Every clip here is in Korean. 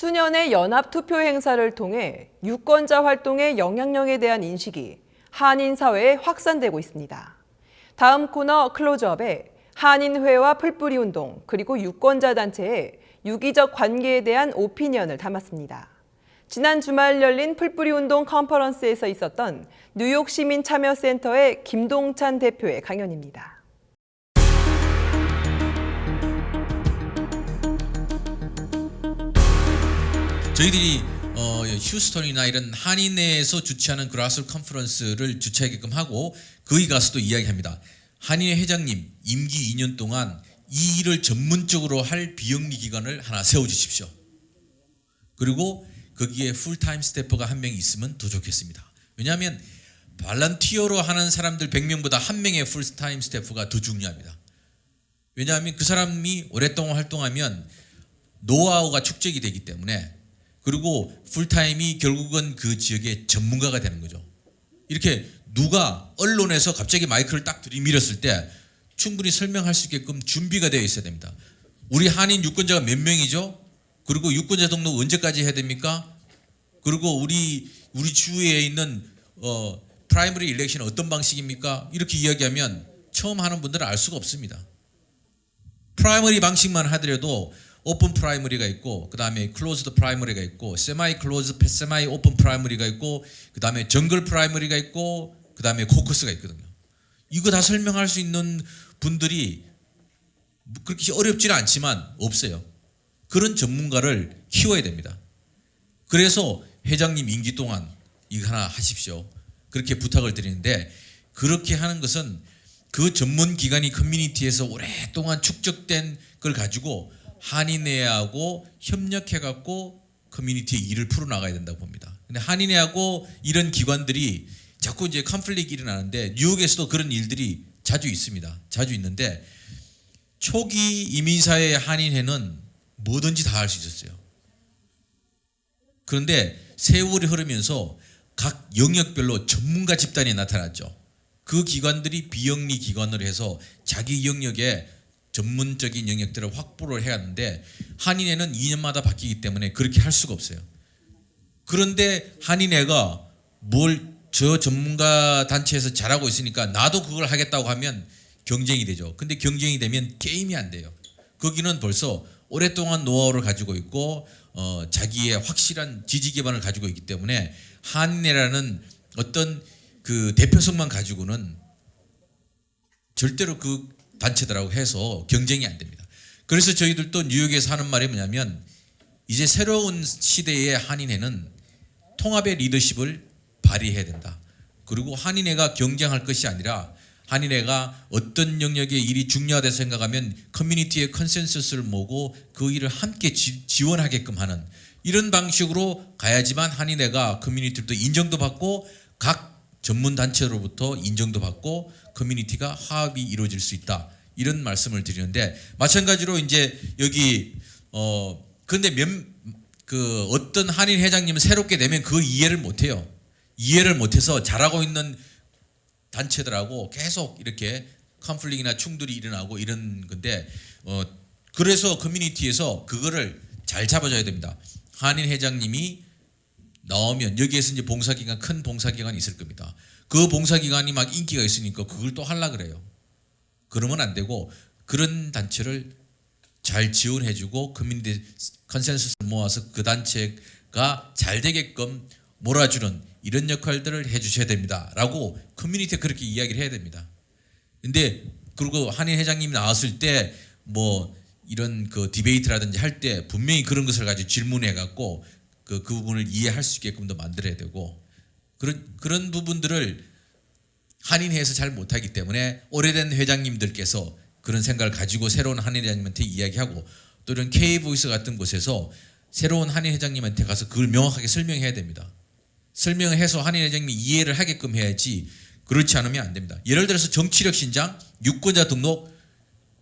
수년의 연합 투표 행사를 통해 유권자 활동의 영향력에 대한 인식이 한인 사회에 확산되고 있습니다. 다음 코너 클로즈업에 한인회와 풀뿌리 운동 그리고 유권자 단체의 유기적 관계에 대한 오피니언을 담았습니다. 지난 주말 열린 풀뿌리 운동 컨퍼런스에서 있었던 뉴욕 시민 참여센터의 김동찬 대표의 강연입니다. 저희들이 휴스턴이나 이런 한인회에서 주최하는 그라스 컨퍼런스를 주최하게끔 하고 거기 가서도 이야기합니다. 한인회 회장님 임기 2년 동안 이 일을 전문적으로 할 비영리 기관을 하나 세워주십시오. 그리고 거기에 풀타임 스태프가 한 명 있으면 더 좋겠습니다. 왜냐하면 발런티어로 하는 사람들 100명보다 한 명의 풀타임 스태프가 더 중요합니다. 왜냐하면 그 사람이 오랫동안 활동하면 노하우가 축적이 되기 때문에, 그리고 풀타임이 결국은 그 지역의 전문가가 되는 거죠. 이렇게 누가 언론에서 갑자기 마이크를 딱 들이밀었을 때 충분히 설명할 수 있게끔 준비가 되어 있어야 됩니다. 우리 한인 유권자가 몇 명이죠? 그리고 유권자 등록 언제까지 해야 됩니까? 그리고 우리 주에 있는 프라이머리 일렉션은 어떤 방식입니까? 이렇게 이야기하면 처음 하는 분들은 알 수가 없습니다. 프라이머리 방식만 하더라도 오픈 프라이머리가 있고, 그 다음에 클로즈드 프라이머리가 있고, 세마이 클로즈, 세마이 오픈 프라이머리가 있고, 그 다음에 정글 프라이머리가 있고, 그 다음에 코커스가 있거든요. 이거 다 설명할 수 있는 분들이 그렇게 어렵지는 않지만 없어요. 그런 전문가를 키워야 됩니다. 그래서 회장님 임기 동안 이거 하나 하십시오. 그렇게 부탁을 드리는데, 그렇게 하는 것은 그 전문 기관이 커뮤니티에서 오랫동안 축적된 걸 가지고 한인회하고 협력해갖고 커뮤니티의 일을 풀어나가야 된다고 봅니다. 근데 한인회하고 이런 기관들이 자꾸 이제 컨플릭이 일어나는데, 뉴욕에서도 그런 일들이 자주 있습니다. 자주 있는데, 초기 이민사회의 한인회는 뭐든지 다 할 수 있었어요. 그런데 세월이 흐르면서 각 영역별로 전문가 집단이 나타났죠. 그 기관들이 비영리 기관으로 해서 자기 영역에 전문적인 영역들을 확보를 해야 하는데, 한인회는 2년마다 바뀌기 때문에 그렇게 할 수가 없어요. 그런데 한인회가 저 전문가 단체에서 잘하고 있으니까 나도 그걸 하겠다고 하면 경쟁이 되죠. 근데 경쟁이 되면 게임이 안 돼요. 거기는 벌써 오랫동안 노하우를 가지고 있고 자기의 확실한 지지 기반을 가지고 있기 때문에 한인회라는 어떤 그 대표성만 가지고는 절대로 그 단체들하고 해서 경쟁이 안 됩니다. 그래서 저희들도 뉴욕에서 하는 말이 뭐냐면, 이제 새로운 시대의 한인회는 통합의 리더십을 발휘해야 된다. 그리고 한인회가 경쟁할 것이 아니라 한인회가 어떤 영역의 일이 중요하다고 생각하면 커뮤니티의 컨센서스를 모으고 그 일을 함께 지원하게끔 하는 이런 방식으로 가야지만 한인회가 커뮤니티도 인정도 받고 각 전문 단체로부터 인정도 받고 커뮤니티가 화합이 이루어질 수 있다. 이런 말씀을 드리는데, 마찬가지로 이제 여기 그런데 어떤 한인 회장님은 새롭게 되면 그 이해를 못 해요. 이해를 못 해서 잘하고 있는 단체들하고 계속 이렇게 컨플릭이나 충돌이 일어나고 이런 건데, 그래서 커뮤니티에서 그거를 잘 잡아줘야 됩니다. 한인 회장님이 나오면 여기에서 이제 봉사기관, 큰 봉사기관이 있을 겁니다. 그 봉사기관이 막 인기가 있으니까 그걸 또 하려고 그래요. 그러면 안 되고, 그런 단체를 잘 지원해주고 커뮤니티 컨센서스를 모아서 그 단체가 잘 되게끔 몰아주는 이런 역할들을 해주셔야 됩니다. 라고 커뮤니티에 그렇게 이야기를 해야 됩니다. 근데 그리고 한인 회장님이 나왔을 때 뭐 이런 그 디베이트라든지 할 때 분명히 그런 것을 가지고 질문해 갖고 그 부분을 이해할 수 있게끔도 만들어야 되고, 그런 부분들을 한인회에서 잘 못하기 때문에 오래된 회장님들께서 그런 생각을 가지고 새로운 한인 회장님한테 이야기하고, 또 이런 K보이스 같은 곳에서 새로운 한인 회장님한테 가서 그걸 명확하게 설명해야 됩니다. 설명을 해서 한인 회장님이 이해를 하게끔 해야지, 그렇지 않으면 안 됩니다. 예를 들어서 정치력 신장, 유권자 등록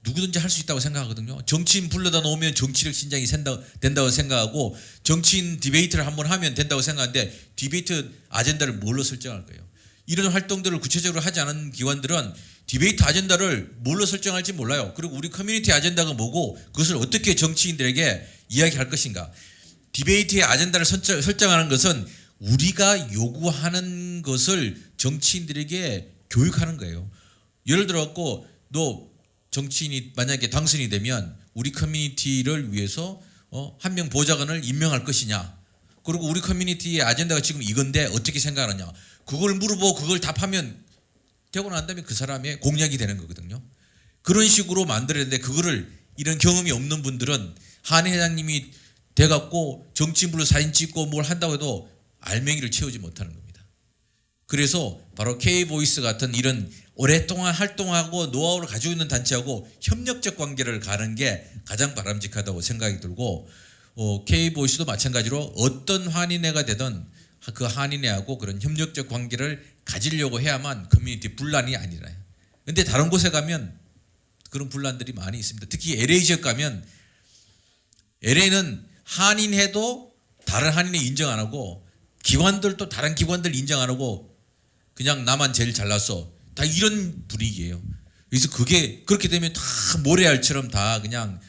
누구든지 할 수 있다고 생각하거든요. 정치인 불러다 놓으면 정치력 신장이 된다고 생각하고, 정치인 디베이트를 한번 하면 된다고 생각하는데 디베이트 아젠다를 뭘로 설정할 거예요? 이런 활동들을 구체적으로 하지 않은 기관들은 디베이트 아젠다를 뭘로 설정할지 몰라요. 그리고 우리 커뮤니티 아젠다가 뭐고 그것을 어떻게 정치인들에게 이야기할 것인가. 디베이트의 아젠다를 설정하는 것은 우리가 요구하는 것을 정치인들에게 교육하는 거예요. 예를 들어갖고 너 정치인이 만약에 당선이 되면 우리 커뮤니티를 위해서 한 명 보좌관을 임명할 것이냐, 그리고 우리 커뮤니티의 아젠다가 지금 이건데 어떻게 생각하느냐, 그걸 물어보고 그걸 답하면 되고 난 다음에 그 사람의 공약이 되는 거거든요. 그런 식으로 만들어야 되는데 그거를 이런 경험이 없는 분들은 한 회장님이 돼갖고 정치인물로 사진 찍고 뭘 한다고 해도 알맹이를 채우지 못하는 겁니다. 그래서 바로 K보이스 같은 이런 오랫동안 활동하고 노하우를 가지고 있는 단체하고 협력적 관계를 가는 게 가장 바람직하다고 생각이 들고, K보이스도 마찬가지로 어떤 한인회가 되든 그 한인회하고 그런 협력적 관계를 가지려고 해야만 커뮤니티 분란이 아니라요. 근데 다른 곳에 가면 그런 분란들이 많이 있습니다. 특히 LA 지역 가면 LA는 한인회도 다른 한인회 인정 안 하고 기관들도 다른 기관들 인정 안 하고 그냥 나만 제일 잘났어, 다 이런 분위기예요. 그래서 그게 그렇게 되면 다 모래알처럼 다 그냥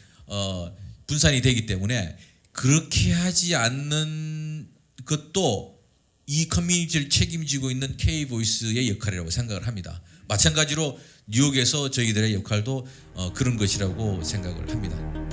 분산이 되기 때문에 그렇게 하지 않는 것도 이 커뮤니티를 책임지고 있는 K보이스의 역할이라고 생각을 합니다. 마찬가지로 뉴욕에서 저희들의 역할도 그런 것이라고 생각을 합니다.